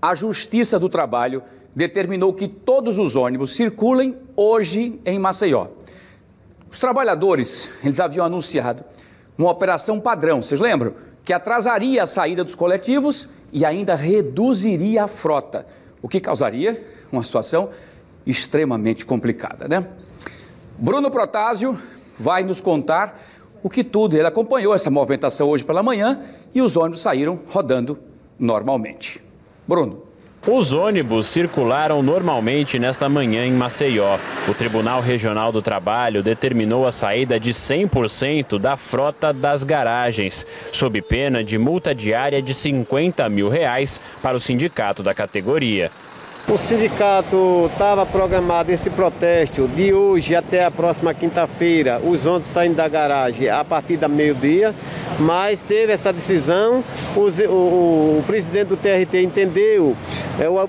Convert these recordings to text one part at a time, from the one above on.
a Justiça do Trabalho determinou que todos os ônibus circulem hoje em Maceió. Os trabalhadores, eles haviam anunciado uma operação padrão, vocês lembram? Que atrasaria a saída dos coletivos e ainda reduziria a frota, o que causaria uma situação extremamente complicada, né? Bruno Protásio vai nos contar o que tudo, ele acompanhou essa movimentação hoje pela manhã e os ônibus saíram rodando normalmente. Bruno. Os ônibus circularam normalmente nesta manhã em Maceió. O Tribunal Regional do Trabalho determinou a saída de 100% da frota das garagens, sob pena de multa diária de R$50 mil para o sindicato da categoria. O sindicato estava programado esse protesto de hoje até a próxima quinta-feira, os ônibus saindo da garagem a partir da meio-dia, mas teve essa decisão, o presidente do TRT entendeu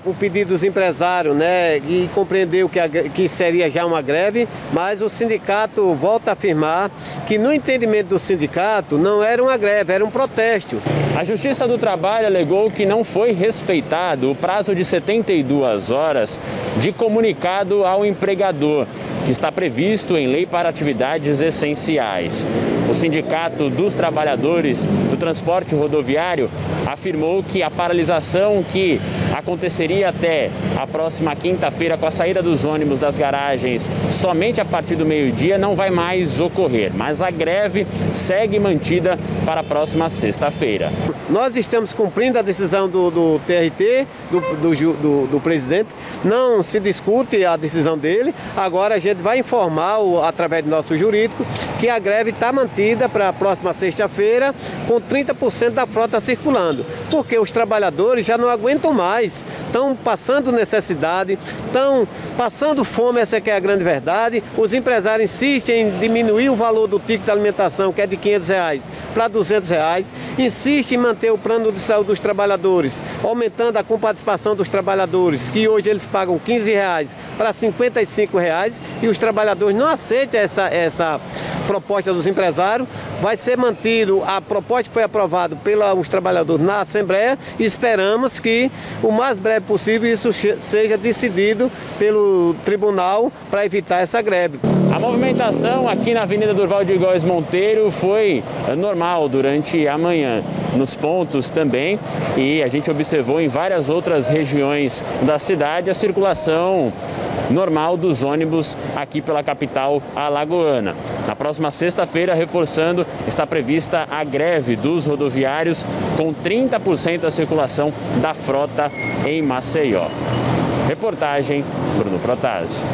o pedido dos empresários, né, e compreendeu que seria já uma greve, mas o sindicato volta a afirmar que no entendimento do sindicato não era uma greve, era um protesto. A Justiça do Trabalho alegou que não foi respeitado o prazo de 72 horas de comunicado ao empregador, que está previsto em lei para atividades essenciais. O Sindicato dos Trabalhadores do Transporte Rodoviário afirmou que a paralisação que aconteceria até a próxima quinta-feira com a saída dos ônibus das garagens somente a partir do meio-dia não vai mais ocorrer, mas a greve segue mantida para a próxima sexta-feira. Nós estamos cumprindo a decisão do TRT, do presidente, não se discute a decisão dele, agora a gente vai informar, através do nosso jurídico, que a greve está mantida para a próxima sexta-feira, com 30% da frota circulando, porque os trabalhadores já não aguentam mais, estão passando necessidade, estão passando fome, essa que é a grande verdade. Os empresários insistem em diminuir o valor do ticket de alimentação, que é de R$500, para R$200, insistem em manter o plano de saúde dos trabalhadores, aumentando a comparticipação dos trabalhadores, que hoje eles pagam R$15 para R$55, e os trabalhadores não aceitam essa proposta dos empresários. Vai ser mantido a proposta que foi aprovada pelos trabalhadores na Assembleia e esperamos que o mais breve possível isso seja decidido pelo tribunal para evitar essa greve. A movimentação aqui na Avenida Durval de Góes Monteiro foi normal durante a manhã, nos pontos também, e a gente observou em várias outras regiões da cidade a circulação normal dos ônibus aqui pela capital alagoana. Na próxima sexta-feira, reforçando, está prevista a greve dos rodoviários com 30% da circulação da frota em Maceió. Reportagem, Bruno Protásio.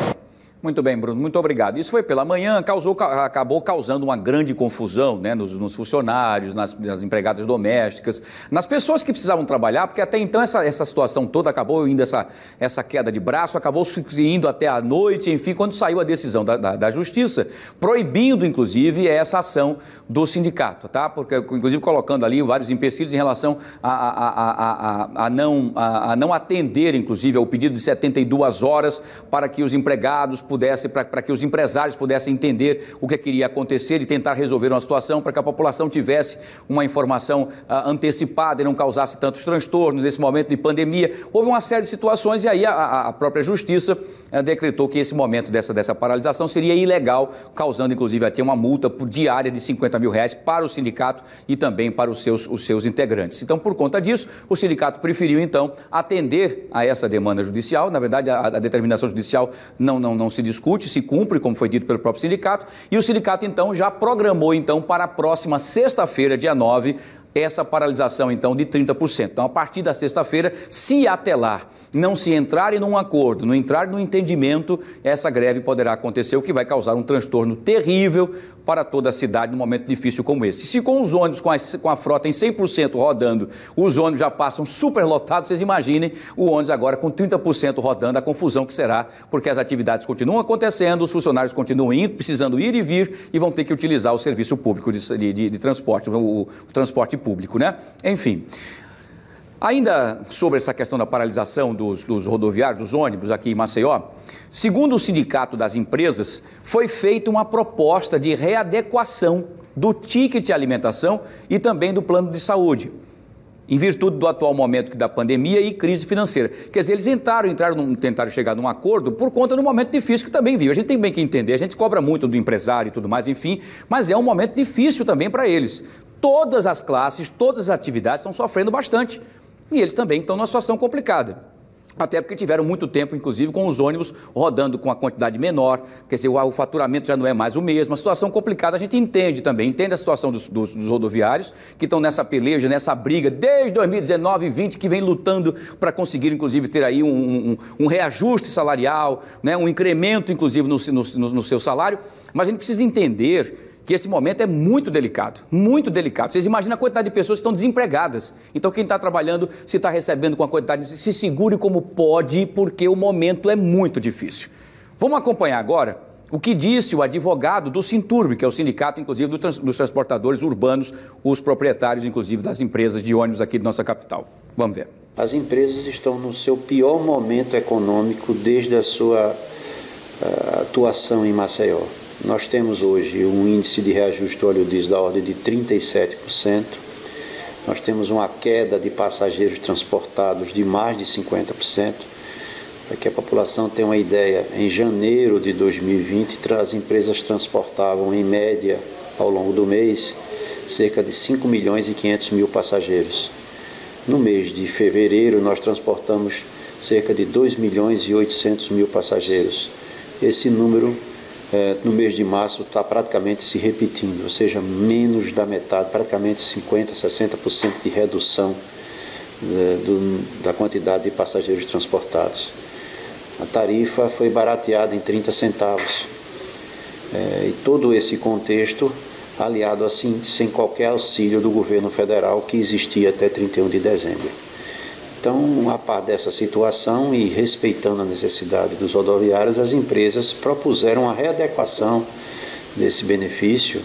Muito bem, Bruno, muito obrigado. Isso foi pela manhã, acabou causando uma grande confusão, né, nos funcionários, nas empregadas domésticas, nas pessoas que precisavam trabalhar, porque até então essa situação toda acabou indo, essa queda de braço, acabou indo até a noite, enfim, quando saiu a decisão da Justiça, proibindo, inclusive, essa ação do sindicato, tá? Porque, inclusive, colocando ali vários empecilhos em relação a não atender, inclusive, ao pedido de 72 horas para que os empregados para que os empresários pudessem entender o que iria acontecer e tentar resolver uma situação para que a população tivesse uma informação antecipada e não causasse tantos transtornos nesse momento de pandemia. Houve uma série de situações e aí a própria Justiça decretou que esse momento dessa paralisação seria ilegal, causando inclusive até uma multa diária de R$50 mil para o sindicato e também para os seus integrantes. Então, por conta disso, o sindicato preferiu então atender a essa demanda judicial. Na verdade, a determinação judicial não se discute, se cumpre, como foi dito pelo próprio sindicato, e o sindicato então já programou então para a próxima sexta-feira, dia 9, essa paralisação então de 30%. Então, a partir da sexta-feira, se até lá não se entrarem num acordo, não entrar no entendimento, essa greve poderá acontecer, o que vai causar um transtorno terrível para toda a cidade num momento difícil como esse. Se com os ônibus, com a frota em 100% rodando, os ônibus já passam super lotados, vocês imaginem o ônibus agora com 30% rodando, a confusão que será, porque as atividades continuam acontecendo, os funcionários continuam precisando ir e vir e vão ter que utilizar o serviço público de transporte, o transporte público, né? Enfim. Ainda sobre essa questão da paralisação dos rodoviários, dos ônibus aqui em Maceió, segundo o Sindicato das Empresas, foi feita uma proposta de readequação do ticket de alimentação e também do plano de saúde. em virtude do atual momento da pandemia e crise financeira. Quer dizer, eles tentaram chegar num acordo por conta do momento difícil que também vive. A gente tem bem que entender, a gente cobra muito do empresário e tudo mais, enfim, mas é um momento difícil também para eles. Todas as classes, todas as atividades estão sofrendo bastante e eles também estão numa situação complicada. Até porque tiveram muito tempo, inclusive, com os ônibus rodando com a quantidade menor, quer dizer, o faturamento já não é mais o mesmo, a situação complicada a gente entende também, entende a situação dos rodoviários, que estão nessa peleja, nessa briga, desde 2019 e 2020, que vem lutando para conseguir, inclusive, ter aí um reajuste salarial, né, um incremento, inclusive, no seu salário, mas a gente precisa entender que esse momento é muito delicado, muito delicado. Vocês imaginam a quantidade de pessoas que estão desempregadas. Então, quem está trabalhando, se está recebendo com a quantidade, se segure como pode, porque o momento é muito difícil. Vamos acompanhar agora o que disse o advogado do Sinturb, que é o sindicato, inclusive, dos transportadores urbanos, os proprietários, inclusive, das empresas de ônibus aqui de nossa capital. Vamos ver. As empresas estão no seu pior momento econômico desde a sua atuação em Maceió. Nós temos hoje um índice de reajuste do óleo diesel da ordem de 37%. Nós temos uma queda de passageiros transportados de mais de 50%. Para que a população tenha uma ideia, em janeiro de 2020, as empresas transportavam, em média, ao longo do mês, cerca de 5 milhões e 500 mil passageiros. No mês de fevereiro, nós transportamos cerca de 2 milhões e 800 mil passageiros. Esse número no mês de março está praticamente se repetindo, ou seja, menos da metade, praticamente 50%, 60% de redução da quantidade de passageiros transportados. A tarifa foi barateada em 30 centavos. E todo esse contexto, aliado assim, sem qualquer auxílio do governo federal que existia até 31 de dezembro. Então, a par dessa situação e respeitando a necessidade dos rodoviários, as empresas propuseram a readequação desse benefício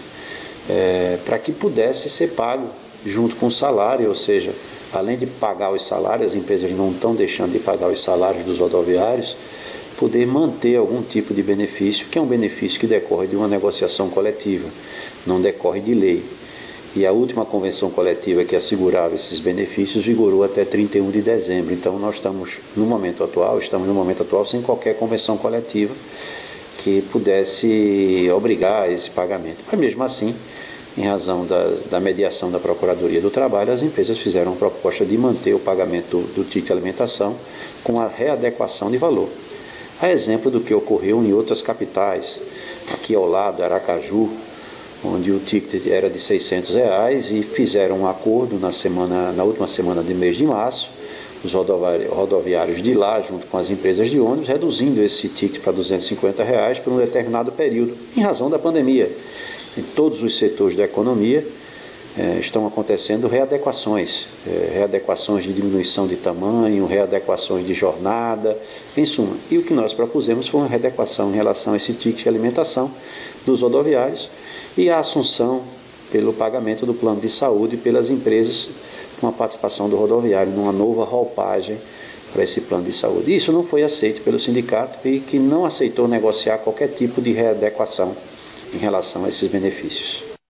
para que pudesse ser pago junto com o salário, ou seja, além de pagar os salários, as empresas não estão deixando de pagar os salários dos rodoviários, poder manter algum tipo de benefício, que é um benefício que decorre de uma negociação coletiva, não decorre de lei. E a última convenção coletiva que assegurava esses benefícios vigorou até 31 de dezembro. Então, nós estamos no momento atual sem qualquer convenção coletiva que pudesse obrigar a esse pagamento. Mas mesmo assim, em razão da mediação da Procuradoria do Trabalho, as empresas fizeram a proposta de manter o pagamento do ticket de alimentação com a readequação de valor. A exemplo do que ocorreu em outras capitais, aqui ao lado, Aracaju, onde o ticket era de R$600 e fizeram um acordo na última semana do mês de março, os rodoviários de lá, junto com as empresas de ônibus, reduzindo esse ticket para R$250 por um determinado período, em razão da pandemia. Em todos os setores da economia estão acontecendo readequações, readequações de diminuição de tamanho, readequações de jornada, em suma. E o que nós propusemos foi uma readequação em relação a esse ticket de alimentação dos rodoviários e a assunção pelo pagamento do plano de saúde pelas empresas com a participação do rodoviário numa nova roupagem para esse plano de saúde. Isso não foi aceito pelo sindicato e que não aceitou negociar qualquer tipo de readequação em relação a esses benefícios.